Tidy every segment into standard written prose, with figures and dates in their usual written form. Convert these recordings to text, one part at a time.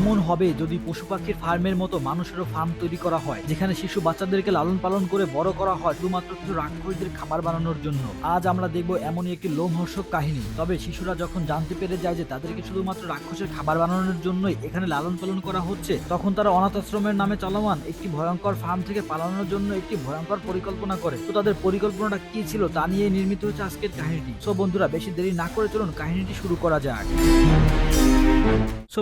কেমন হবে যদি পশু পাখির ফার্মের মতো মানুষেরও ফার্ম তৈরি করা হয়, যেখানে শিশু বাচ্চাদেরকে লালন পালন করে বড় করা হয় শুধুমাত্র কিছু রাক্ষসদের খাবার বানানোর জন্য। আজ আমরা দেখবো এমনই একটি লোমহর্ষক কাহিনী। তবে শিশুরা যখন জানতে পেরে যায় যে তাদেরকে শুধুমাত্র রাক্ষসের খাবার বানানোর জন্যই এখানে লালন পালন করা হচ্ছে, তখন তারা অনাথ আশ্রমের নামে চলমান একটি ভয়ঙ্কর ফার্ম থেকে পালানোর জন্য একটি ভয়ঙ্কর পরিকল্পনা করে। তো তাদের পরিকল্পনাটা কি ছিল তা নিয়ে নির্মিত হচ্ছে আজকের কাহিনীটি। সো বন্ধুরা, বেশি দেরি না করে চলুন কাহিনীটি শুরু করা যাক।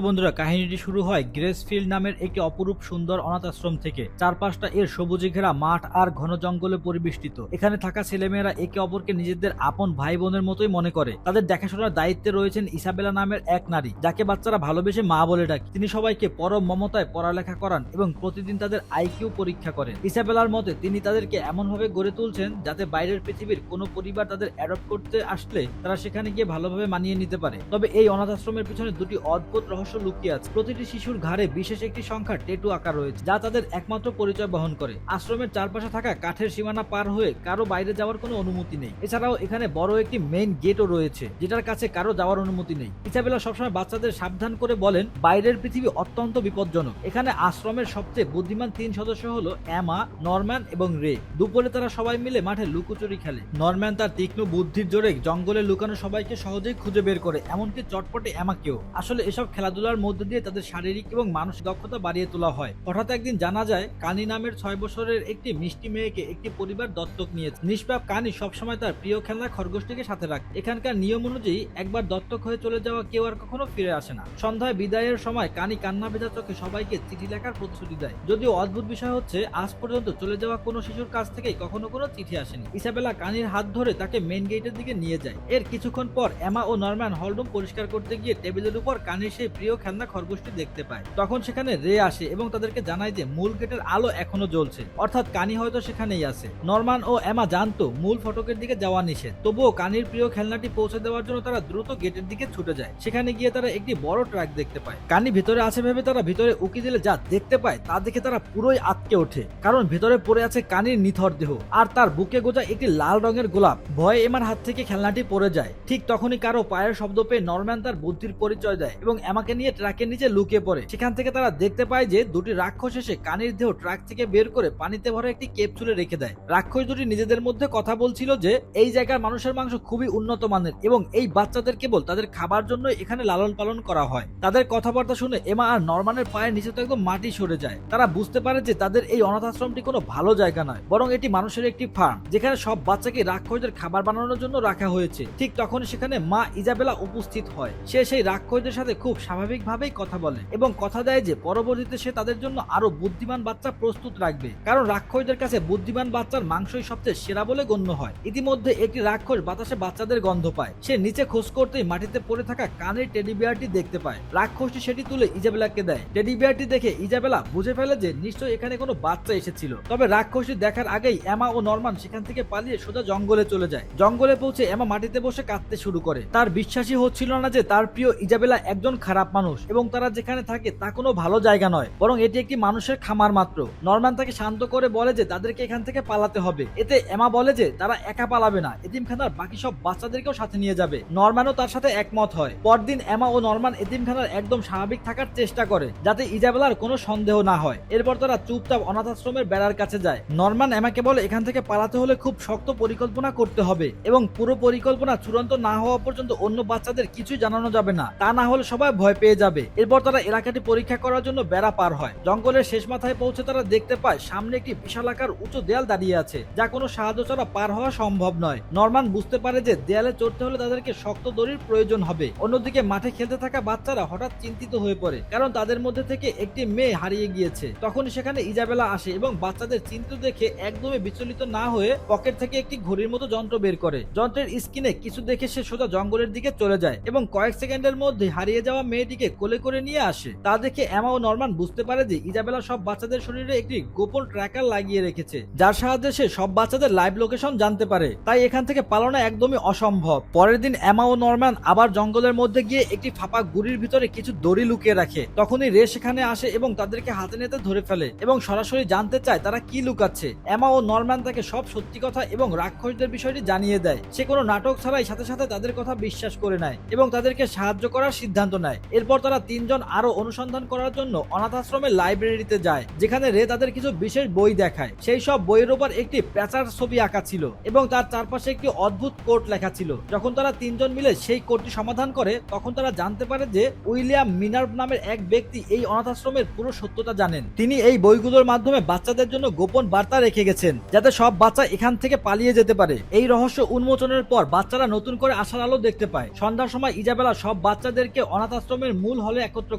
বন্ধুরা, কাহিনীটি শুরু হয় গ্রেসফিল্ড নামের একটি অপরূপ সুন্দর অনাথ আশ্রম থেকে। চারপাশটা এর সবুজে ঘেরা মাঠ আর ঘন জঙ্গলে পরিবেষ্টিত। এখানে থাকা ছেলেমেয়েরা একে অপরকে নিজেদের আপন ভাই বোনের মতোই মনে করে। তাদের দেখাশোনার দায়িত্বে রয়েছেন ইসাবেলা নামের এক নারী, যাকে বাচ্চারা ভালোবেসে মা বলে ডাকে। তিনি সবাইকে পরম মমতায় পড়ালেখা করান এবং প্রতিদিন তাদের আইকিউ পরীক্ষা করেন। ইসাবেলার মতে তিনি তাদেরকে এমনভাবে গড়ে তুলছেন যাতে বাইরের পৃথিবীর কোনো পরিবার তাদের অ্যাডপ্ট করতে আসলে তারা সেখানে গিয়ে ভালোভাবে মানিয়ে নিতে পারে। তবে এই অনাথ আশ্রমের পিছনে দুটি অদ্ভুত রহস্য লুকিয়ে আছে। প্রতিটি শিশুর ঘাড়ে বিশেষ একটি সংখ্যার ট্যাটু আঁকা রয়েছে, যা তাদের একমাত্র পরিচয় বহন করে। আশ্রমের চারপাশে থাকা কাঠের সীমানা পার হয়ে কারো বাইরে যাওয়ার কোনো অনুমতি নেই। এছাড়াও এখানে বড় একটি মেইন গেটও রয়েছে, যেটার কাছে কারো যাওয়ার অনুমতি নেই। ইসাবেলা সবসময় বাচ্চাদের সাবধান করে বলেন, বাইরের পৃথিবী অত্যন্ত বিপজ্জনক। এখানে আশ্রমের সবচেয়ে বুদ্ধিমান 3 সদস্য হলো এমা, নরম্যান এবং রে। দুপুরে তারা সবাই মিলে মাঠে লুকোচুরি খেলে। নরম্যান তার তীক্ষ্ণ বুদ্ধির জোরে জঙ্গলে লুকানো সবাইকে সহজেই খুঁজে বের করে, এমনকি চটপটে এমাকেও। আসলে এসব খেলাধুলার মধ্যে দিয়ে তাদের শারীরিক এবং মানসিক দক্ষতা বাড়িয়ে তোলা হয়। হঠাৎ একদিন জানা যায় কানি নামের 6 বছরের একটি মিষ্টি মেয়েকে একটি পরিবার দত্তক নিয়েছে। নিষ্পাপ কানি সবসময় তার প্রিয় খেলনা খরগোশটিকে সাথে রাখে। এখানকার নিয়ম অনুযায়ী একবার দত্তক হয়ে চলে যাওয়া কেউ আর কখনো ফিরে আসে না। সন্ধ্যায় বিদায়ের সময় কানি কান্না ভেজা চোখে সবাইকে চিঠি লেখার প্রতিশ্রুতি দেয়। যদিও অদ্ভুত বিষয় হচ্ছে, আজ পর্যন্ত চলে যাওয়া কোনো শিশুর কাছ থেকেই কখনো কোনো চিঠি আসেনি। ইসাবেলা কানির হাত ধরে তাকে মেইন গেটের দিকে নিয়ে যায়। এর কিছুক্ষণ পর এমা ও নরম্যান হলরুম পরিষ্কার করতে গিয়ে টেবিলের উপর কানির সেই প্রিয় খেলনা খরগোশটি দেখতে পায়। তখন সেখানে রে আসে এবং তাদেরকে জানায় যে মূল গেটের আলো এখনো জ্বলছে, অর্থাৎ কানি হয়তো সেখানেই আছে। নরম্যান ও এমা জানতো মূল ফটকের দিকে যাওয়া নিষেধ, তবুও কানির প্রিয় খেলনাটি পৌঁছে দেওয়ার জন্য তারা দ্রুত গেটের দিকে ছুটে যায়। সেখানে গিয়ে তারা একটি বড় ট্রাক দেখতে পায়। কানি ভিতরে আছে ভেবে তারা ভিতরে উকি দিলে যা দেখতে পায় তা দেখে তারা পুরোই আটকে ওঠে, কারণ ভিতরে পড়ে আছে কানির নিথর দেহ আর তার বুকে গোজা একটি লাল রঙের গোলাপ। ভয়ে এমার হাত থেকে খেলনাটি পড়ে যায়। ঠিক তখনই কারো পায়ের শব্দ পেয়ে নরম্যান তার বুদ্ধির পরিচয় দেয় এবং এমাকে নিয়ে ট্রাকের নিচে লুকিয়ে পড়ে। সেখান থেকে তারা দেখতে পায় যে দুটি রাক্ষস এসে কানির দেহ ট্রাক থেকে বের করে পানিতে ভরা একটি ক্যাপসুলে রেখে দেয়। রাক্ষস দুটি নিজেদের মধ্যে কথা বলছিল যে এই জায়গার মানুষের মাংস খুবই উন্নত মানের এবং এই বাচ্চাদের কেবল তাদের খাবার জন্য এখানে লালন পালন করা হয়। তাদের কথাবার্তা শুনে এমা আর নরম্যানের পায়ের নিচে তো একদম মাটি সরে যায়। তারা বুঝতে পারে যে তাদের এই অনাথ আশ্রমটি কোনো ভালো জায়গা নয়, বরং এটি মানুষের একটি ফার্ম, যেখানে সব বাচ্চাকে রাক্ষসদের খাবার বানানোর জন্য রাখা হয়েছে। ঠিক তখন সেখানে মা ইজাবেলা উপস্থিত হয়। সে সেই রাক্ষসদের সাথে খুব স্বাভাবিকভাবেই কথা বলে এবং কথা দেয় যে পরবর্তীতে সে তাদের জন্য আরো বুদ্ধিমান বাচ্চা প্রস্তুত রাখবে, কারণ রাক্ষসদের কাছে বুদ্ধিমান বাচ্চার মাংসই সবচেয়ে সেরা বলে গণ্য হয়। ইতিমধ্যে একটি রাক্ষস বাতাসে বাচ্চাদের গন্ধ পায়। সে নিচে খোঁজ করতেই মাটিতে পড়ে থাকা কানের টেডি বিয়ারটি দেখতে পায়। রাক্ষসটি সেটি তুলে ইজাবেলাকে দেয়। টেডি বিয়ারটি দেখে ইজাবেলা বুঝে ফেলে যে নিশ্চয়ই এখানে কোনো বাচ্চা এসেছিল। তবে রাক্ষসটি দেখার আগেই এমা ও নরম্যান সেখান থেকে পালিয়ে সোজা জঙ্গলে চলে যায়। জঙ্গলে পৌঁছে এমা মাটিতে বসে কাঁদতে শুরু করে। তার বিশ্বাসই হচ্ছিল না যে তার প্রিয় ইজাবেলা একজন খারাপ মানুষ এবং তারা যেখানে থাকে তা কোনো ভালো জায়গা নয়, বরং এটি একটি মানুষের খামার মাত্র। নরম্যান তাকে শান্ত করে বলে যে তাদেরকে এখান থেকে পালাতে হবে। এতে এমা বলে যে তারা একা পালাবে না, এতিমখানার বাকি সব বাচ্চাদেরকেও সাথে নিয়ে যাবে। নরম্যানও তার সাথে একমত হয়। পরদিন এমা ও নরম্যান এতিমখানার একদম স্বাভাবিক থাকার চেষ্টা করে, যাতে ইজাবেলার কোনো সন্দেহ না হয়। এরপর তারা চুপচাপ অনাথ আশ্রমের বেড়ার কাছে যায়। নরম্যান এমাকে বলে এখান থেকে পালাতে হলে খুব শক্ত পরিকল্পনা করতে হবে এবং পুরো পরিকল্পনা চূড়ান্ত না হওয়া পর্যন্ত অন্য বাচ্চাদের কিছুই জানানো যাবে না, তা না হলে সবাই ভয় পেয়ে যাবে। এরপর তারা এলাকাটি পরীক্ষা করার জন্য বেড়া পার হয়। জঙ্গলের শেষ মাথায় পৌঁছে তারা দেখতে পায় সামনে একটি বিশালাকার উঁচু দেয়াল দাঁড়িয়ে আছে, যা কোনো সাহায্য ছাড়া পার হওয়া সম্ভব নয়। নরম্যান বুঝতে পারে যে দেয়ালে চড়তে হলে তাদেরকে শক্ত দড়ির প্রয়োজন হবে। অন্যদিকে মাঠে খেলতে থাকা বাচ্চারা হঠাৎ চিন্তিত হয়ে পড়ে, কারণ তাদের মধ্যে থেকে একটি মেয়ে হারিয়ে গিয়েছে। তখন সেখানে ইজাবেলা আসে এবং বাচ্চাদের চিন্তিত দেখে একদমই বিচলিত না হয়ে পকেট থেকে একটি ঘড়ির মতো যন্ত্র বের করে। যন্ত্রের স্ক্রিনে কিছু দেখে সে সোজা জঙ্গলের দিকে চলে যায় এবং কয়েক সেকেন্ডের মধ্যে হারিয়ে যাওয়া মেয়েটিকে কোলে করে নিয়ে আসে। তা দেখে এমা ও নরম্যান বুঝতে পারে যে ইজাবেলা সব বাচ্চাদের শরীরে একটি গোপন ট্র্যাকার লাগিয়ে রেখেছে, যার সাহায্যে সে সব বাচ্চাদের লাইভ লোকেশন জানতে পারে। তাই এখান থেকে পালানো একদমই অসম্ভব। পরের দিন এমা ও নরম্যান আবার জঙ্গলের মধ্যে গিয়ে একটি ফাঁপা গুড়ির ভিতরে কিছু দড়ি লুকিয়ে রাখে। তখনই রে সেখানে আসে এবং তাদেরকে হাতে নিতে ধরে ফেলে এবং সরাসরি জানতে চায় তারা কি লুকাচ্ছে। এমা ও নরম্যান তাকে সব সত্যি কথা এবং রাক্ষসদের বিষয়টি জানিয়ে দেয়। সে কোনো নাটক ছাড়াই সাথে সাথে তাদের কথা বিশ্বাস করে নেয় এবং তাদেরকে সাহায্য করার সিদ্ধান্ত সিদ্ধান্ত নেয়। এরপর তারা তিনজন আরো অনুসন্ধান করার জন্য অনাথ আশ্রমের লাইব্রেরিতে যায়, যেখানে রে তাদের কিছু বিশেষ বই দেখায়। সেই সব বইয়ের উপর একটি প্যাঁচার ছবি আঁকা ছিল এবং তার চারপাশে একটি অদ্ভুত কোড লেখা ছিল। যখন তারা তিনজন মিলে সেই কোডটি সমাধান করে, তখন তারা জানতে পারে যে উইলিয়াম মিনার্ভ নামের এক ব্যক্তি এই অনাথ আশ্রমের পুরো সত্যতা জানেন। তিনি এই বইগুলোর মাধ্যমে বাচ্চাদের জন্য গোপন বার্তা রেখে গেছেন, যাতে সব বাচ্চা এখান থেকে পালিয়ে যেতে পারে। এই রহস্য উন্মোচনের পর বাচ্চারা নতুন করে আশার আলো দেখতে পায়। সন্ধ্যার সময় ইজাবেলা সব বাচ্চাদেরকে অনাথ আশ্রমের মূল হলে একত্র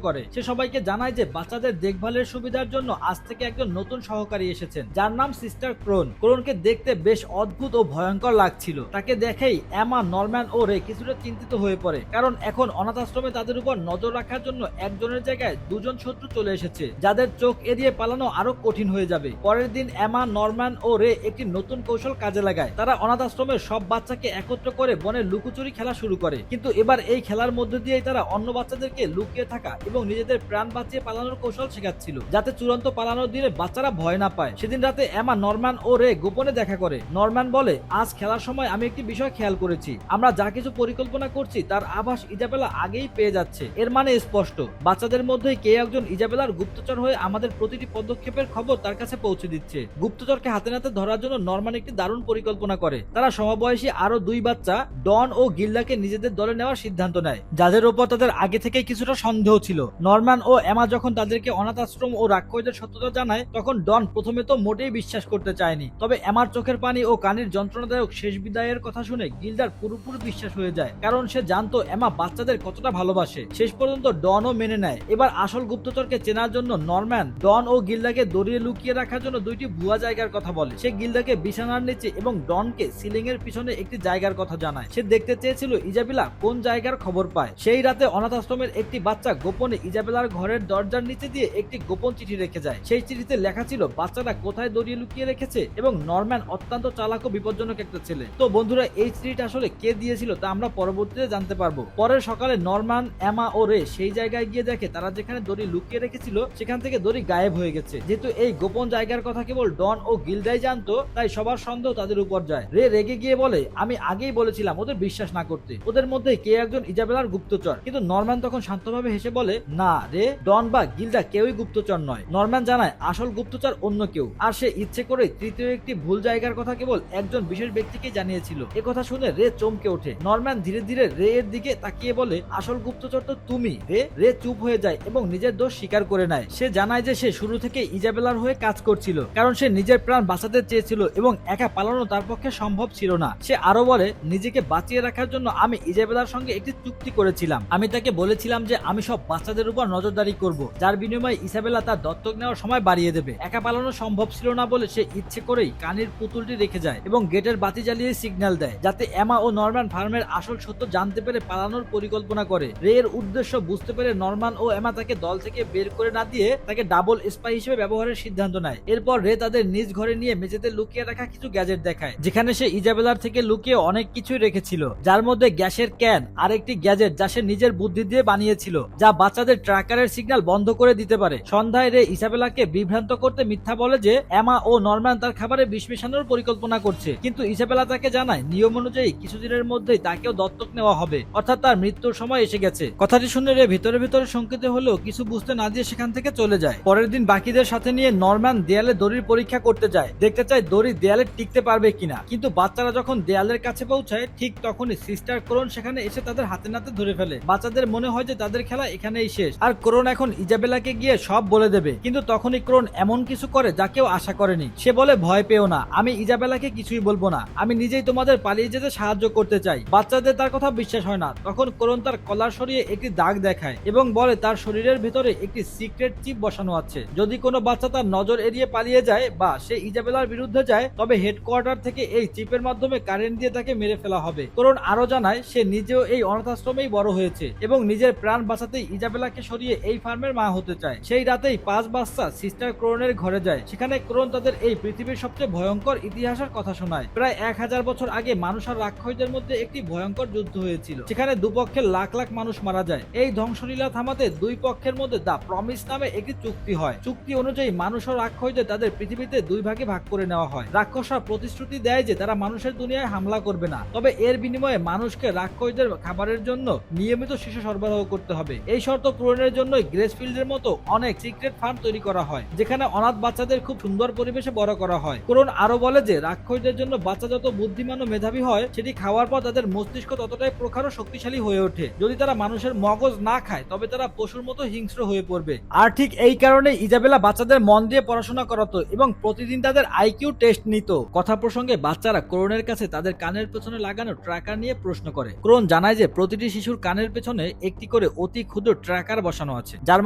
করে। সে সবাইকে জানায় যে বাচ্চাদের দেখভালের সুবিধার জন্য আজ থেকে একজন নতুন সহকারী এসেছেন, যার নাম সিস্টার ক্রোন। ক্রোনকে দেখতে বেশ অদ্ভুত ও ভয়ঙ্কর লাগছিল। তাকে দেখেই এমা, নরম্যান ও রে কিছুটা চিন্তিত হয়ে পড়ে, কারণ এখন অনাথ আশ্রমে তাদের উপর নজর রাখার জন্য একজনের জায়গায় দুজন শত্রু চলে এসেছে, যাদের চোখ এড়িয়ে পালানো আরো কঠিন হয়ে যাবে। পরের দিন এমা, নরম্যান ও রে একটি নতুন কৌশল কাজে লাগায়। তারা অনাথ আশ্রমের সব বাচ্চাকে একত্র করে বনে লুকোচুরি খেলা শুরু করে। কিন্তু এবার এই খেলার মধ্যে দিয়েই তারা অন্য বাচ্চাদেরকে লুকিয়ে থাকা এবং নিজেদের প্রাণ বাঁচিয়ে পালানোর কৌশল শেখাচ্ছিল, যাতে চূড়ান্ত পালানোর দিনে বাচ্চারা ভয় না পায়। সেদিন রাতে এমা, নরম্যান ও রে গোপনে দেখা করে। নরম্যান বলে, আজ খেলার সময় আমি একটি বিষয় খেয়াল করেছি। আমরা যা কিছু পরিকল্পনা করছি তার আভাস ইজাবেলা আগেই পেয়ে যাচ্ছে। এর মানে স্পষ্ট, বাচ্চাদের মধ্যে কে একজন ইজাবেলার গুপ্তচর হয়ে আমাদের প্রতিটি পদক্ষেপের খবর তার কাছে পৌঁছে দিচ্ছে। গুপ্তচরকে হাতে নাতে ধরার জন্য নরম্যান একটি দারুণ পরিকল্পনা করে। তারা সমবয়সী আরো দুই বাচ্চা, ডন ও গিল্ডাকে নিজেদের দলে নেওয়ার সিদ্ধান্ত নেয়, যাদের উপর তাদের আগে থেকেই কিছুটা সন্দেহ ছিল। নরম্যান ও এমা যখন তাদেরকে অনাথ আশ্রম ও রাক্ষসদের সত্যতা জানায়, তখন ডন প্রথমে তো মোটেই বিশ্বাস করতে চায়নি। তবে এমার চোখের পানি ও কানের যন্ত্রণাদায়ক শেষ বিদায়ের কথা শুনে গিল্ডার পুরোপুরি বিশ্বাস হয়ে যায়, কারণ সে জানতো এমা বাচ্চাদের কতটা ভালোবাসে। শেষ পর্যন্ত ডনও মেনে নেয়। এবার আসল গুপ্তচরকে চেনার জন্য নরম্যান ডন ও গিল্ডাকে দড়িয়ে লুকিয়ে রাখার জন্য দুইটি ভুয়া জায়গার কথা বলে। সে গিল্ডাকে বিছানার নিচে এবং ডনকে সিলিং এর পিছনে একটি জায়গার কথা জানায়। সে দেখতে চেয়েছিল ইজাবেলা কোন জায়গার খবর পায়। সেই রাতে অনাথ আশ্রমের একটি বাচ্চা গোপনে ইজাবেলার ঘরের দরজার নিচে দিয়ে একটি গোপন চিঠি রেখে যায়। সেই চিঠিতে লেখা ছিল বাচ্চাটা কোথায় দড়িয়ে লুকিয়ে রেখেছে এবং নরম্যান অত্যন্ত চালাক ও বিপজ্জনক একটা ছেলে। তো বন্ধুরা, এই চিঠিটা আসলে কে দিয়েছিল তা আমরা পরবর্তীতে জানতে পারবো। পরের সকালে নরম্যান, এমা ও রে সেই জায়গায় গিয়ে দেখে তারা যেখানে দড়ি লুকিয়ে রেখেছিল সেখান থেকে দড়ি গায়েব হয়ে গেছে। যেহেতু এই গোপন জায়গার কথা কেবল ডন ও গিল্ডাই জানতো, তাই সবার সন্দেহ তাদের উপর যায়। রে রেগে গিয়ে বলে, আমি আগেই বলেছিলাম ওদের বিশ্বাস না করতে, ওদের মধ্যে কে একজন ইজাবেলার গুপ্তচর। কিন্তু নরম্যান তখন শান্তভাবে হেসে বলে, না রে, ডন বা গিল্ডা কেউই গুপ্তচর নয়। নরম্যান জানায় আসল গুপ্তচর অন্য কেউ, আর সে ইচ্ছে করে তৃতীয় একটি ভুল জায়গার কথা কেবল একজন বিশেষ ব্যক্তিকে জানিয়েছিল। একথা শুনে রে চমকে ওঠে। নরম্যান ধীরে ধীরে রে এর দিকে তাকিয়ে বলে, আসল গুপ্তচর তো তুমি। রে চুপ হয়ে যায় এবং নিজের দোষ স্বীকার করে নেয়। সে জানায় যে সে শুরু থেকে ইজাবেলার হয়ে কাজ করছিল, কারণ সে নিজের প্রাণ বাঁচাতে চেয়েছিল এবং একা পালানো তার পক্ষে সম্ভব ছিল না। সে আরো বলে, নিজেকে বাঁচিয়ে রাখার জন্য আমি ইজাবেলার সঙ্গে একটি চুক্তি করেছিলাম। আমি তাকে বলেছিলাম যে আমি সব বাচ্চাদের উপর নজরদারি করব, যার বিনিময়ে ইজাবেলা তার দত্তক নেওয়ার সময় বাড়িয়ে দেবে। একা পালানো সম্ভব ছিল না বলে সে ইচ্ছে করেই কানের পুতুলটি রেখে যায় এবং গেটের বাতি জ্বালিয়ে সিগন্যাল দেয়, যাতে এমা ও নরম্যান ফার্মের আসল সত্য জানতে পেরে পালানোর পরিকল্পনা করে। রে এর উদ্দেশ্য বুঝতে পেরে নরম্যান ও এমা তাকে দল থেকে বের করে না দিয়ে তাকে ডাবল স্পাই হিসেবে ব্যবহারের সিদ্ধান্ত নেয়। এরপর রে তাদের নিজ ঘরে নিয়ে মেঝেতে লুকিয়ে রাখা কিছু গ্যাজেট দেখায়, যেখানে সে ইজাবেলার থেকে লুকিয়ে অনেক কিছুই রেখেছিল, যার মধ্যে গ্যাসের ক্যান আর একটি গ্যাজেট যা সে নিজের বুদ্ধি দিয়ে বানিয়েছিল, যা বাচ্চাদের ট্র্যাকারের সিগন্যাল বন্ধ করে দিতে পারে। সন্ধ্যায় রে ইজাবেলাকে বিভ্রান্ত করতে মিথ্যা বলে যে এমা ও নরম্যান তার খাবারে বিষ মেশানোর পরিকল্পনা করছে, কিন্তু ইজাবেলা তাকে জানায় নিয়ম অনুযায়ী কিছুদিনের মধ্যেই তাকেও দত্তক নেওয়া হবে, অর্থাৎ তার মৃত্যুর সময় এসে গেছে। কথাটি শুনে রে ভিতরে ভিতরে শঙ্কিত হলেও কিছু বুঝতে না দিয়ে সেখান থেকে চলে যায়। পরের দিন বাকিদের সাথে নিয়ে নরম্যান দেয়ালে দড়ির পরীক্ষা করতে যায়, দেখতে চায় দড়ি দেয়ালে টিকতে পারবে কিনা। কিন্তু বাচ্চারা যখন দেয়ালের কাছে পৌঁছায়, ঠিক তখনই সিস্টার ক্রোন সেখানে এসে তাদের হাতে নাতে ধরে ফেলে। বাচ্চাদের মনে হয় যে তাদের খেলা এখানেই শেষ, আর ক্রোন এখন ইজাবেলাকে গিয়ে সব বলে দেবে। কিন্তু তখনই ক্রোন এমন কিছু করে যা কেউ আশা করেনি। সে বলে, ভয় পেও না, আমি ইজাবেলাকে কিছুই বলবো না, আমি নিজেই তোমাদের পালিয়ে যেতে সাহায্য করতে চাই। বাচ্চাদের তার কথা বিশ্বাস হয় না। তখন ক্রোন তার কলার সরিয়ে একটি দাগ দেখায় এবং বলে তার শরীরের ভিতরে একটি সিক্রেট চিপ বসানো আছে। যদি কোনো বাচ্চা তার নজর এড়িয়ে পালিয়ে যায় বা সে ইজাবেলার বিরুদ্ধে যায়, তবে হেডকোয়ার্টার থেকে এই চিপের মাধ্যমে কারেন্ট দিয়ে তাকে মেরে ফেলা হবে। ক্রোন আরো জানায় সে নিজেও এই অনাথ আশ্রমেই বড় হয়েছে এবং নিজের প্রাণ বাঁচাতেই ইজাবেলাকে সরিয়ে এই ফার্মের মা হতে চায়। সেই রাতেই 5 বাচ্চা সিস্টার ক্রোনের ঘরে যায়। সেখানে ক্রোন তাদের এই পৃথিবীর সবচেয়ে ভয়ঙ্কর ইতিহাসের কথা শোনায়। প্রায় 1000 বছর আগে মানুষ আর রাক্ষসদের মধ্যে একটি ভয়ঙ্কর যুদ্ধ হয়েছিল, সেখানে দুপক্ষের লাখ লাখ মানুষ মারা যায়। এই ধ্বংসলীলা থামাতে দুই পক্ষের মধ্যে দা প্রমিস নামে একটি চুক্তি হয়। চুক্তি অনুযায়ী মানুষ ও রাক্ষসদের তাদের পৃথিবীতে দুই ভাগে ভাগ করে নেওয়া হয়। রাক্ষসরা প্রতিশ্রুতি দেয় যে তারা মানুষের দুনিয়ায় হামলা করবে না, তবে এর বিনিময়ে মানুষকে রাক্ষসদের খাবারের জন্য নিয়মিত বকশিসও সরবরাহ করতে হবে। এই শর্ত পূরণের জন্যই গ্রেসফিল্ডের মতো অনেক সিক্রেট ফার্ম তৈরি করা হয়, যেখানে অনাথ বাচ্চাদের খুব সুন্দর পরিবেশে বড় করা হয়। কোরন আরো বলে যে রাক্ষসদের জন্য বাচ্চা যত বুদ্ধিমান ও মেধাবী হয়, সেটি খাওয়ার পর তাদের মস্তিষ্ক ততটাই প্রখর ও শক্তিশালী হয়ে ওঠে। যদি তারা মানুষের মগজ না খায়, তবে তারা পশুর মতো হিংস্র হয়ে পড়বে। আর ঠিক এই কারণে ইজাবেলা বাচ্চাদের মন দিয়ে পড়াশোনা করাতো এবং প্রতিদিন তাদের আইকিউ টেস্ট নিত। কথা প্রসঙ্গে বাচ্চারা ক্রোনের কাছে তাদের কানের পেছনে লাগানো ট্র্যাকার নিয়ে প্রশ্ন করে। ক্রোন জানায় যে প্রতিটি শিশুর কানের পেছনে একটি করে অতি ক্ষুদ্র ট্র্যাকার বসানো আছে, যার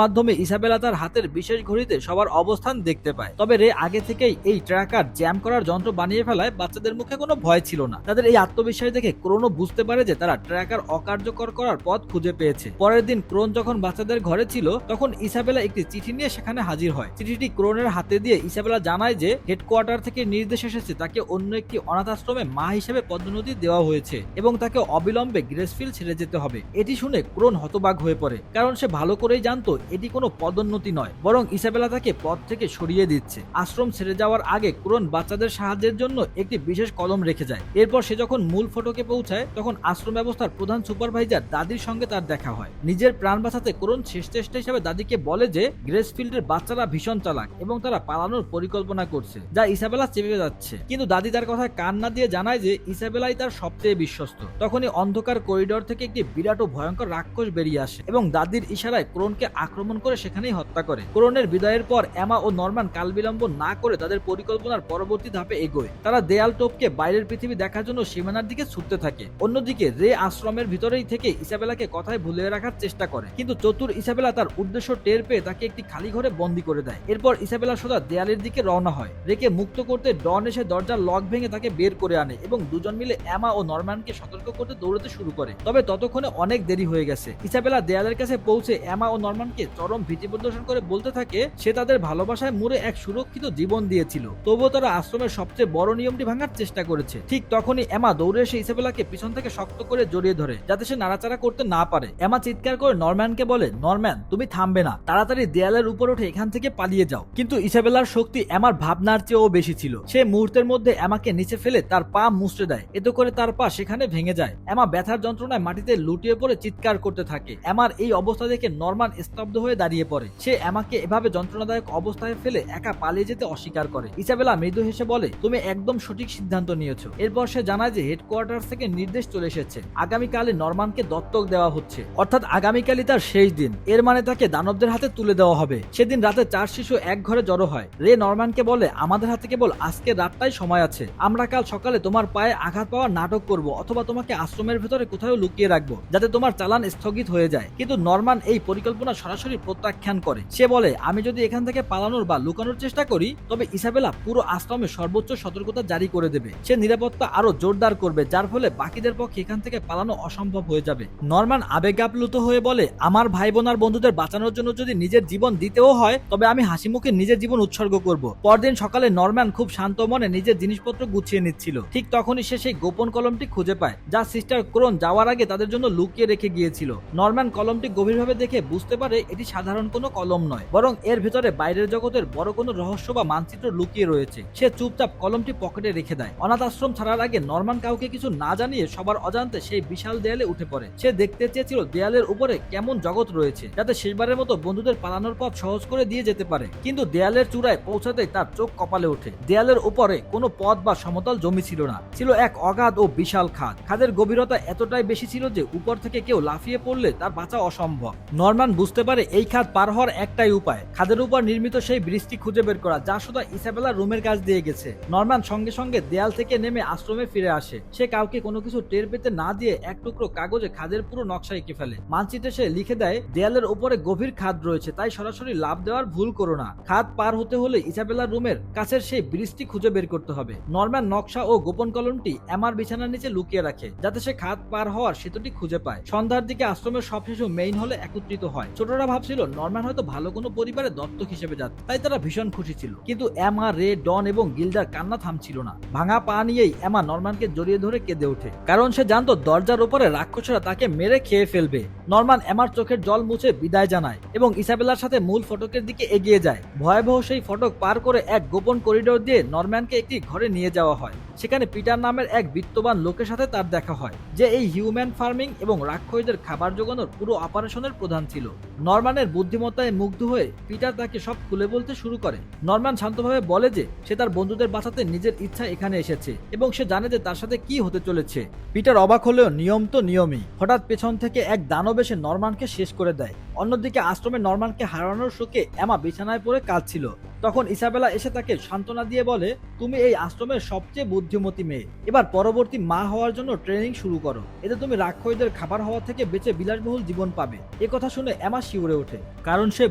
মাধ্যমে ইসাবেলা তার হাতের বিশেষ ঘড়িতে সবার অবস্থান দেখতে পায়। তবে রে আগে থেকেই এই ট্র্যাকার জ্যাম করার যন্ত্র বানিয়ে ফেলায় বাচ্চাদের মুখে কোনো ভয় ছিল না। তাদের এই আত্মবিশ্বাস দেখে ক্রোনও বুঝতে পারে যে তারা ট্র্যাকার অকার্যকর করার পথ খুঁজে পেয়েছে। পরের দিন ক্রোন যখন বাচ্চাদের ঘরে ছিল, তখন ইসাবেলা একটি চিঠি নিয়ে সেখানে হাজির হয়। চিঠিটি ক্রোনের হাতে দিয়ে ইসাবেলা জানায় যে হেডকোয়ার্টার থেকে নির্দেশ এসেছে তাকে অন্য একটি অনাথ আশ্রমে মা হিসেবে পদোন্নতি দেওয়া হয়েছে এবং তাকে অবিলম্বে গ্রেসফিল্ড ছেড়ে যেতে হবে। এটি শুনে ক্রোন হতবাক হয়ে পড়ে, কারণ সে ভালো করেই জানতো এটি কোনো পদোন্নতি নয়, বরং ইসাবেলা তাকে পদ থেকে সরিয়ে দিচ্ছে। আশ্রম ছেড়ে যাওয়ার আগে ক্রোন বাচ্চাদের সাহায্যের জন্য একটি বিশেষ কলম রেখে যায়। এরপর সে যখন মূল ফটকে পৌঁছায়, তখন আশ্রম ব্যবস্থার প্রধান সুপারভাইজার দাদির সঙ্গে তার দেখা হয়। নিজের প্রাণ বাঁচাতে ক্রোন শেষ চেষ্টা হিসেবে দাদিকে বলে যে গ্রেসফিল্ডের বাচ্চারা ভীষণ চালাক এবং তারা পালানোর পরিকল্পনা করছে, যা ইসাবেলা চেপে যাচ্ছে। কিন্তু দাদি তার কথায় কান না দিয়ে জানায় যে ইসাবেলাই তার সবচেয়ে বিশ্বস্ত। তখনই অন্ধকার করিডোর থেকে একটি বিরাট ও ভয়ঙ্কর রাক্ষস বেরিয়ে আসে এবং দাদির ইশারায় ক্রোনকে আক্রমণ করে সেখানেই হত্যা করে। ক্রোনের বিদায়ের পর এমা ও নরম্যান কালবিলম্ব না করে তাদের পরিকল্পনার পরবর্তী ধাপে এগোয়। তারা দেয়াল টপকে বাইরের পৃথিবী দেখার জন্য সীমানার দিকে ছুটতে থাকে। অন্যদিকে রে আশ্রমের ভিতরেই থেকে ইসাবেলাকে কথায় ভুলিয়ে রাখার চেষ্টা করে, কিন্তু চতুর ইসাবেলা তার উদ্দেশ্য টের পেয়ে তাকে একটি খালি ঘরে বন্দী করে দেয়। এরপর ইসাবেলা সোজা দেয়ালের দিকে রওনা হয়। রেকে মুক্ত করতে ডন এসে দরজার লক ভেঙে তাকে বের করে আনে এবং দুজন মিলে এমা ও নরম্যানকে সতর্ক করতে দৌড়াতে শুরু করে। তবে ততক্ষণে অনেক দেরি হয়ে গেছে। ইসাবেলা দেয়ালের কাছে পৌঁছে এমা ও নরম্যানকে চরম ভীতি প্রদর্শন করে বলতে থাকে সে তাদের ভালোবাসায় মরে এক সুরক্ষিত জীবন দিয়েছিল, তবুও তারা আশ্রমের সবচেয়ে বড় নিয়মটি ভাঙার চেষ্টা করেছে। ঠিক তখনই এমা দৌড়ে এসে ইসাবেলাকে পিছন থেকে শক্ত করে জড়িয়ে ধরে, যাতে সে নাড়াচাড়া করতে না পারে। এমা চিৎকার করে নরম্যানকে বলে, নরম্যান তুমি থামবে না, তাড়াতাড়ি দেয়ালের উপর উঠে এখান থেকে পালিয়ে যাও। কিন্তু ইসাবেলার শক্তি এমার ভাবনার চেয়েও বেশি ছিল। সে মুহূর্তের মধ্যে এমাকে নিচে ফেলে তার পা মুচড়ে দেয়, এতে করে তার পা সেখানে ভেঙে যায়। এমা ব্যথার যন্ত্রণায় মাটিতে লুটিয়ে পড়ে চিৎকার করতে থাকে। এমার এই অবস্থা দেখে নরম্যান স্তব্ধ হয়ে দাঁড়িয়ে পড়ে। সে এমাকে এভাবে যন্ত্রণাদায়ক অবস্থায় ফেলে একা পালিয়ে যেতে অস্বীকার করে। ইসাবেলা মৃদু হেসে বলে, তুমি একদম সঠিক সিদ্ধান্ত নিয়েছো। এরপর সে জানায় যে হেডকোয়ার্টার থেকে নির্দেশ চলে এসেছে, আগামীকালে নরম্যানকে দত্তক দেওয়া হচ্ছে, অর্থাৎ আগামীকালই তার শেষ দিন। এর মানে তাকে দানবদের হাতে তুলে দেওয়া হবে। সেদিন রাতে 4 শিশু এক ঘরে জড়ো হয়। রে নরম্যানকে বলে, আমাদের হাতে কেবল আজকের রাতটাই সময় আছে। আমরা কাল সকালে তোমার পায়ে আঘাত পাওয়ার নাটক করব, অথবা তোমাকে আশ্রমের ভেতরে কোথাও লুকিয়ে রাখবো, যাতে তোমার চালান স্থগিত হয়ে যায়। কিন্তু নরম্যান এই পরিকল্পনা সরাসরি প্রত্যাখ্যান করে। সে বলে, আমি যদি এখান থেকে পালানোর বা লুকানোর চেষ্টা করি, তবে ইসাবেলা পুরো আশ্রমে সর্বোচ্চ সতর্কতা জারি করে দেবে। সে নিরাপত্তা আরো জোরদার করবে, যার ফলে বাকিদের পক্ষে এখান থেকে পালানো অসম্ভব হয়ে যাবে। নরম্যান আবেগাপ্লুত হয়ে বলে, আমার ভাই বোন আর বন্ধুদের বাঁচানোর জন্য যদি নিজের জীবন দিতেও হয়, তবে আমি হাসি মুখে নিজের জীবন উৎসর্গ করব। পরদিন সকালে নরম্যান খুব শান্ত মনে নিজের জিনিসপত্র গুছিয়ে নিচ্ছিল। ঠিক তখনই সে সেই গোপন কলমটি খুঁজে পায়, যা সিস্টার ক্রোন যাওয়ার আগে তাদের জন্য লুকিয়ে রেখে গিয়েছিল। নরম্যান কলমটি গভীরভাবে দেখে বুঝতে পারে এটি সাধারণ কোনো কলম নয়, বরং এর ভেতরে বাইরের জগতের বড় কোনো রহস্য বা মানচিত্র লুকিয়ে রয়েছে। সে চুপচাপ কলমটি পকেটে রেখে দেয়। অনাথ আশ্রম ছাড়ার আগে নরম্যান কাউকে কিছু না জানিয়ে সবার অজান্তে সেই বিশাল দেয়ালে উঠে পড়ে। সে দেখতে চেয়েছিল দেয়ালের উপরে কেমন জগৎ রয়েছে, যাতে শেষবারের মতো বন্ধুদের পালানোর পথ সহজ করে দিয়ে যেতে পারে। কিন্তু দেয়ালের চূড়ায় পৌঁছাতেই তার চোখ কপালে ওঠে। দেয়ালের উপরে কোনো পথ বা সমতল জমি ছিল না, ছিল এক অগাধ ও বিশাল খাদ। খাদের গভীরতা এতটাই বেশি ছিল যে উপর থেকে কেউ লাফিয়ে পড়লে তার বাঁচা অসম্ভব। নরম্যান বুঝতে পারে এই খাদ পার হওয়ার একটাই উপায়, খাদের উপর নির্মিত সেই ব্রিজটি খুঁজে বের করা, যা শুধু ইসাবেলার রুমের কাছ দিয়ে গেছে। নরম্যান সঙ্গে সঙ্গে দেয়াল থেকে নেমে আশ্রমে ফিরে আসে। সে কাউকে কোনো কিছু টের পেতে না দিয়ে এক টুকরো কাগজে খাদের পুরো নকশা এঁকে ফেলে। মানচিত্রে সে লিখে দেয়, দেয়ালের উপরে গভীর খাদ রয়েছে, তাই সরাসরি লাফ দেওয়ার ভুল করো না। খাদ পার হতে হলে ইসাবেলার রুমের কাছের সেই ব্রিজটি খুঁজে বের করতে হবে। নরম্যান নকশা ও গোপন কলমটি এমার বিছানার নিচে লুকিয়ে রাখে, যাতে সে খাদ পার হওয়ার সেতুটি খুঁজে পায়। সন্ধ্যার দিকে আশ্রমের সব শিশু মেইন হলে একত্রিত হয়। ছোটরা ভাবছিল নরম্যান হয়তো ভালো কোনো পরিবারে দত্তক হিসেবে যাচ্ছে, তাই তারা ভীষণ খুশি ছিল। কিন্তু এমা, রে, ডন এবং গিল্ডার কান্না থামছিল না। ভাঙা পা নিয়েই এমা নরম্যানকে জড়িয়ে ধরে কেঁদে ওঠে, কারণ সে জানতো দরজার উপরে রাক্ষসরা তাকে মেরে খেয়ে ফেলবে। নরম্যান এমার চোখের জল মুছে বিদায় জানায় এবং ইসাবেলার সাথে মূল ফটকের দিকে এগিয়ে যায়। ভয়াবহ সেই ফটক পার করে এক গোপন করিডোর দিয়ে নরম্যানকে একটি ঘরে নিয়ে যাওয়া হয়। সেখানে পিটার নামের এক বিত্তবান লোকের সাথে তার দেখা হয়, যে এই হিউম্যান ফার্মিং এবং রাক্ষসদের খাবার জোগানোর পুরো অপারেশনের প্রধান ছিল। নরম্যানের বুদ্ধিমত্তায় মুগ্ধ হয়ে পিটার তাকে সব খুলে বলতে শুরু করে। নরম্যান শান্তভাবে বলে যে সে তার বন্ধুদের বাঁচাতে নিজের ইচ্ছা এখানে এসেছে এবং সে জানে যে তার সাথে কি হতে চলেছে। পিটার অবাক হলেও নিয়ম তো নিয়মই। হঠাৎ পেছন থেকে এক দানব এসে নরম্যানকে শেষ করে দেয়। অন্যদিকে আশ্রমে নরম্যানকে হারানোর শোকে এমা বিছানায় পড়ে কাঁদছিল। তখন ইসাবেলা এসে তাকে সান্ত্বনা দিয়ে বলে, তুমি এই আশ্রমের সবচেয়ে বুদ্ধিমতী মেয়ে, এবার পরবর্তী মা হওয়ার জন্য ট্রেনিং শুরু করো, এতে তুমি রাক্ষসদের খাবার হওয়া থেকে বেঁচে বিলাসবহুল জীবন পাবে। এ কথা শুনে এমা শিউরে ওঠে, কারণ সে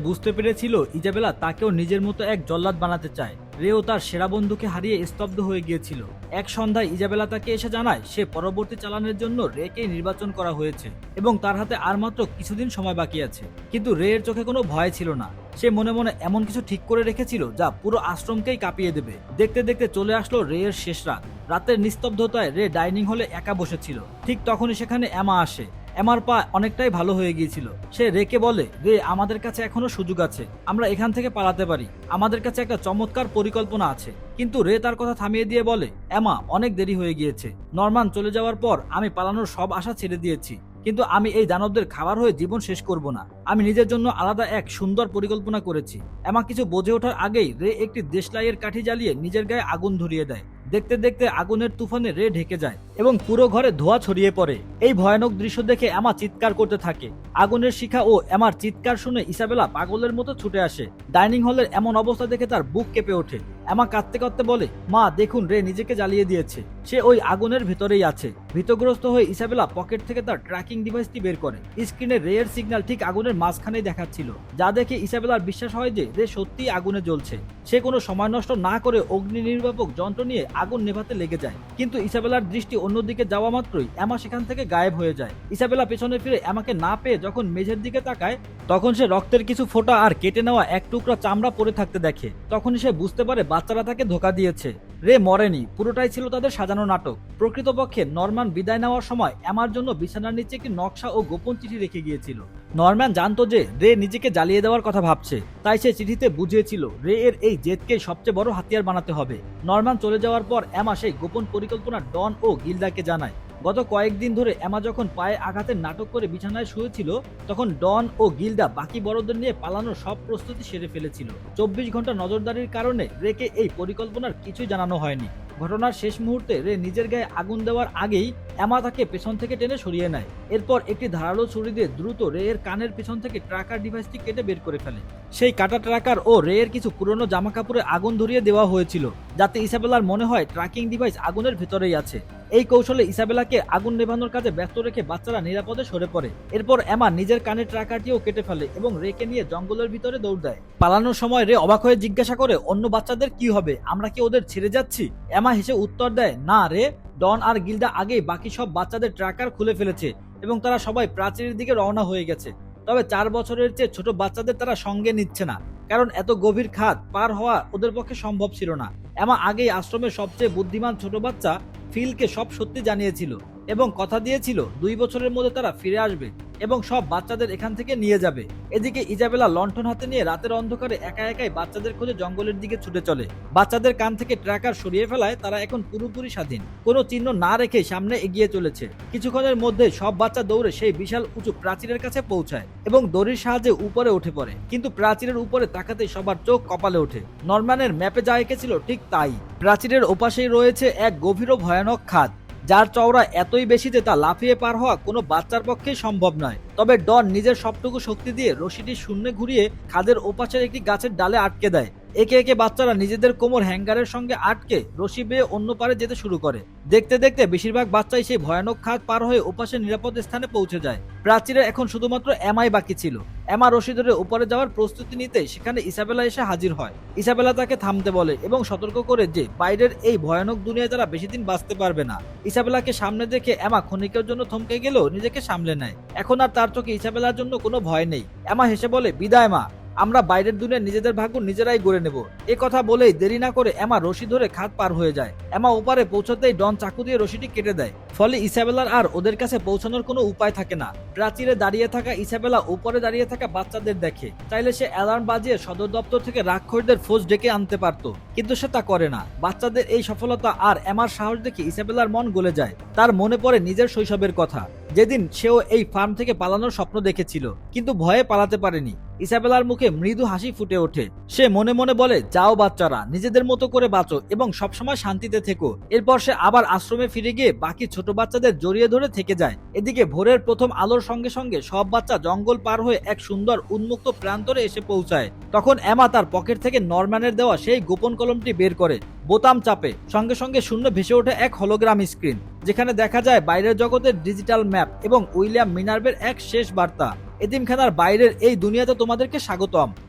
বুঝতে পেরেছিল ইজাবেলা তাকেও নিজের মতো এক জল্লাদ বানাতে চায়। রেও তার সেরা বন্ধুকে হারিয়ে স্তব্ধ হয়ে গিয়েছিল। এক সন্ধ্যায় ইজাবেলা তাকে এসে জানায় সে পরবর্তী চালানের জন্য রেকে নির্বাচন করা হয়েছে এবং তার হাতে আর মাত্র কিছুদিন সময় বাকি আছে। কিন্তু রে এর চোখে কোনো ভয় ছিল না। সে মনে মনে এমন কিছু ঠিক করে রেখেছিল যা পুরো আশ্রমকেই কাঁপিয়ে দেবে। দেখতে দেখতে চলে আসলো রে এর শেষ রাত। রাতের নিস্তব্ধতায় রে ডাইনিং হলে একা বসেছিল। ঠিক তখনই সেখানে এমা আসে। এমার পা অনেকটাই ভালো হয়ে গিয়েছিল। সে রেকে বলে, রে আমাদের কাছে এখনো সুযোগ আছে, আমরা এখান থেকে পালাতে পারি, আমাদের কাছে একটা চমৎকার পরিকল্পনা আছে। কিন্তু রে তার কথা থামিয়ে দিয়ে বলে, এমা অনেক দেরি হয়ে গিয়েছে। নরম্যান চলে যাওয়ার পর আমি পালানোর সব আশা ছেড়ে দিয়েছি, কিন্তু আমি এই দানবদের খাবার হয়ে জীবন শেষ করব না। আমি নিজের জন্য আলাদা এক সুন্দর পরিকল্পনা করেছি। এমা কিছু বোঝে ওঠার আগেই রে একটি দেশলাইয়ের কাঠি জ্বালিয়ে নিজের গায়ে আগুন ধরিয়ে দেয়। দেখতে দেখতে আগুনের তুফানে রে ঢেকে যায় এবং পুরো ঘরে ধোঁয়া ছড়িয়ে পড়ে। এই ভয়ানক দৃশ্য দেখে এমা চিৎকার করতে থাকে। আগুনের শিখা ও এমার চিৎকার শুনে ইসাবেলা পাগলের মতো ছুটে আসে। ডাইনিং হলের এমন অবস্থা দেখে তার বুক কেঁপে ওঠে। এমা কাঁদতে কাঁদতে বলে, মা দেখুন, রে নিজেকে জ্বালিয়ে দিয়েছে, সে ওই আগুনের ভেতরেই আছে। ভীতগ্রস্ত হয়ে ইসাবেলা পকেট থেকে তার ট্র্যাকিং ডিভাইসটি বের করে। স্ক্রিনে রে এর সিগন্যাল ঠিক আগুনের মাঝখানেই দেখাচ্ছিল, যা দেখে ইসাবেলার বিশ্বাস হয় যে রে সত্যিই আগুনে জ্বলছে। সে কোনো সময় নষ্ট না করে অগ্নি নির্বাপক যন্ত্র নিয়ে আগুন নেভাতে লেগে যায়। কিন্তু ইসাবেলার দৃষ্টি অন্যদিকে যাওয়া মাত্রই এমা সেখান থেকে গায়েব হয়ে যায়। ইসাবেলা পেছনে ফিরে এমাকে না পেয়ে যখন মেঝের দিকে তাকায়, তখন সে রক্তের কিছু ফোঁটা আর কেটে নেওয়া এক টুকরা চামড়া পড়ে থাকতে দেখে। তখনই সে বুঝতে পারে বাচ্চারা তাকে ধোঁকা দিয়েছে। রে মরেনি, পুরোটাই ছিল তাদের সাজানো নাটক। প্রকৃতপক্ষে নরম্যান বিদায় নেওয়ার সময় এমার জন্য বিছানার নিচে একটি নকশা ও গোপন চিঠি রেখে গিয়েছিল। নরম্যান জানতো যে রে নিজেকে জ্বালিয়ে দেওয়ার কথা ভাবছে, তাই সে চিঠিতে বুঝিয়েছিল রে এর এই জেদকে সবচেয়ে বড় হাতিয়ার বানাতে হবে। নরম্যান চলে যাওয়ার পর এমা সেই গোপন পরিকল্পনা ডন ও গিল্ডাকে জানায়। গত কয়েকদিন ধরে এমা যখন পায়ে আঘাতের নাটক করে বিছানায় শুয়েছিল, তখন ডন ও গিল্ডা বাকি বড়দের নিয়ে পালানোর সব প্রস্তুতি সেরে ফেলেছিল। 24 ঘন্টা নজরদারির কারণে রেকে এই পরিকল্পনার কিছুই জানানো হয়নি। ঘটনার শেষ মুহূর্তে রে নিজের গায়ে আগুন দেওয়ার আগেই এমা তাকে পেছন থেকে টেনে সরিয়ে নেয়। এরপর একটি ধারালো ছুরি দিয়ে দ্রুত রে এর কানের পেছন থেকে ট্র্যাকার ডিভাইসটি কেটে বের করে ফেলে। সেই কাটা ট্র্যাকার ও রে এর কিছু পুরনো জামা কাপড়ে আগুন ধরিয়ে দেওয়া হয়েছিল, যাতে ইসাবেলার মনে হয় ট্র্যাকিং ডিভাইস আগুনের ভেতরেই আছে। এই কৌশলে ইসাবেলাকে আগুন নেভানোর কাজে ব্যস্ত রেখে বাচ্চারা নিরাপদে সরে পড়ে। এরপর এমা নিজের কানের ট্র্যাকারটিও কেটে ফেলে এবং রেকে নিয়ে জঙ্গলের ভিতরে দৌড় দেয়। পালানোর সময় রে অবাক হয়ে জিজ্ঞাসা করে, অন্য বাচ্চাদের কি হবে, আমরা কি ওদের ছেড়ে যাচ্ছি? এমা হেসে উত্তর দেয়, না রে, ডন আর গিল্ডা আগেই বাকি সব বাচ্চাদের ট্র্যাকার খুলে ফেলেছে এবং তারা সবাই প্রাচীরের দিকে রওনা হয়ে গেছে। তবে 4 বছরের চেয়ে ছোট বাচ্চাদের তারা সঙ্গে নিচ্ছে না, কারণ এত গভীর খাদ পার হওয়া ওদের পক্ষে সম্ভব ছিল না। এমা আগেই আশ্রমের সবচেয়ে বুদ্ধিমান ছোট বাচ্চা ফিলকে সব সত্যি জানিয়েছিল এবং কথা দিয়েছিল 2 বছরের মধ্যে তারা ফিরে আসবে এবং সব বাচ্চাদের এখান থেকে নিয়ে যাবে। এদিকে ইজাবেলা লণ্ঠন হাতে নিয়ে রাতের অন্ধকারে একা একাই বাচ্চাদের খোঁজে জঙ্গলের দিকে ছুটে চলে। বাচ্চাদের কান থেকে ট্র্যাকার সরিয়ে ফেলায় তারা এখন পুরোপুরি স্বাধীন, কোনো চিহ্ন না রেখে সামনে এগিয়ে চলেছে। কিছুক্ষণের মধ্যে সব বাচ্চা দৌড়ে সেই বিশাল উঁচু প্রাচীরের কাছে পৌঁছায় এবং দড়ির সাহায্যে উপরে উঠে পড়ে। কিন্তু প্রাচীরের উপরে তাকাতেই সবার চোখ কপালে ওঠে। নরম্যানের ম্যাপে যা এঁকেছিল ঠিক তাই। প্রাচীরের ওপাশেই রয়েছে এক গভীর ও ভয়ানক খাদ, যার চওড়া এতই বেশি যে তা লাফিয়ে পার হওয়া কোনো বাচ্চার পক্ষেই সম্ভব নয়। তবে ডন নিজের সবটুকু শক্তি দিয়ে রশিটি শূন্যে ঘুরিয়ে খাদের ওপাশের একটি গাছের ডালে আটকে দেয়। একে একে বাচ্চারা নিজেদের কোমর হ্যাঙ্গারের সঙ্গে আটকে রশি বেয়ে অন্য পারে যেতে শুরু করে। দেখতে দেখতে বেশিরভাগ বাচ্চাই সেই ভয়ানক খাদ পার হয়ে ওপাশে নিরাপদ স্থানে পৌঁছে যায়। প্রাচীরে এখন শুধুমাত্র এমাই বাকি ছিল। এমা রশি ধরে উপরে যাওয়ার প্রস্তুতি নিতে সেখানে ইসাবেলা এসে হাজির হয়। ইসাবেলা তাকে থামতে বলে এবং সতর্ক করে যে বাইরের এই ভয়ানক দুনিয়ায় তারা বেশি দিন বাঁচতে পারবে না। ইসাবেলাকে সামনে দেখে এমা ক্ষণিকের জন্য থমকে গেলেও নিজেকে সামলে নেয়। এখন আর তার চোখে ইসাবেলার জন্য কোনো ভয় নেই। এমা হেসে বলে, বিদায় মা, আমরা বাইরের দুনিয়ায় নিজেদের ভাগ্য নিজেরাই গড়ে নেব। এ কথা বলেই দেরি না করে এমা রশি ধরে খাত পার হয়ে যায়। এমা ওপারে পৌঁছাতেই ডন চাকু দিয়ে রশিটি কেটে দেয়। ফলে ইসাবেলার আর ওদের কাছে পৌঁছানোর কোনো উপায় থাকে না। প্রাচীরে দাঁড়িয়ে থাকা ইসাবেলা উপরে দাঁড়িয়ে থাকা বাচ্চাদের দেখে। চাইলে সে অ্যালার্ম বাজিয়ে সদর দপ্তর থেকে রাক্ষসদের ফৌজ ডেকে আনতে পারত, কিন্তু সে তা করে না। বাচ্চাদের এই সফলতা আর এমার সাহস দেখে ইসাবেলার মন গলে যায়। তার মনে পড়ে নিজের শৈশবের কথা, যেদিন সেও এই ফার্ম থেকে পালানোর স্বপ্ন দেখেছিল, কিন্তু ভয়ে পালাতে পারেনি। ইসাবেলার মুখে মৃদু হাসি ফুটে ওঠে। সে মনে মনে বলে, যাও বাচ্চারা, নিজেদের মতো করে বাঁচো এবং সবসময় শান্তিতে থেকো। এরপর সে আবার আশ্রমে ফিরে গিয়ে বাকি ছোট বাচ্চাদের জড়িয়ে ধরে থেকে যায়। এদিকে ভোরের প্রথম আলোর সঙ্গে সঙ্গে সব বাচ্চা জঙ্গল পার হয়ে এক সুন্দর উন্মুক্ত প্রান্তরে এসে পৌঁছায়। তখন এমা তার পকেট থেকে নরম্যানের দেওয়া সেই গোপন কলমটি বের করে বোতাম চাপে। সঙ্গে সঙ্গে শূন্য ভেসে ওঠে এক হলোগ্রাম স্ক্রিন, যেখানে দেখা যায় বাইরের জগতের ডিজিটাল ম্যাপ এবং উইলিয়াম মিনার্ভের এক শেষ বার্তা। এতিমখানার বাইরের এই দুনিয়াতে তোমাদেরকে স্বাগতম।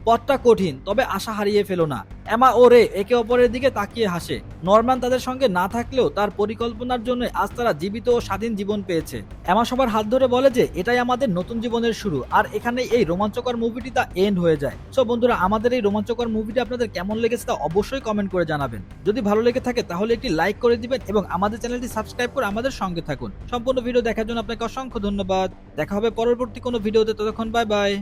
পথটা কঠিন, তবে আশা হারিয়ে ফেলো না। এমা ও রে একে অপরের দিকে তাকিয়ে হাসে। নরম্যান তাদের সঙ্গে না থাকলেও তার পরিকল্পনার জন্য আজ তারা জীবিত ও স্বাধীন জীবন পেয়েছে। এমা সবার হাত ধরে বলে যে এটাই আমাদের নতুন জীবনের শুরু, আর এখানে এই রোমাঞ্চকর মুভিটি তা এন্ড হয়ে যায়। সো বন্ধুরা, আমাদের এই রোমাঞ্চকর মুভিটি আপনাদের কেমন লেগেছে তা অবশ্যই কমেন্ট করে জানাবেন। যদি ভালো লেগে থাকে তাহলে একটি লাইক করে দিবেন এবং আমাদের চ্যানেলটি সাবস্ক্রাইব করে আমাদের সঙ্গে থাকুন। সম্পূর্ণ ভিডিও দেখার জন্য আপনাকে অসংখ্য ধন্যবাদ। দেখা হবে পরবর্তী কোনো ভিডিওতে, ততক্ষণ বাই বাই।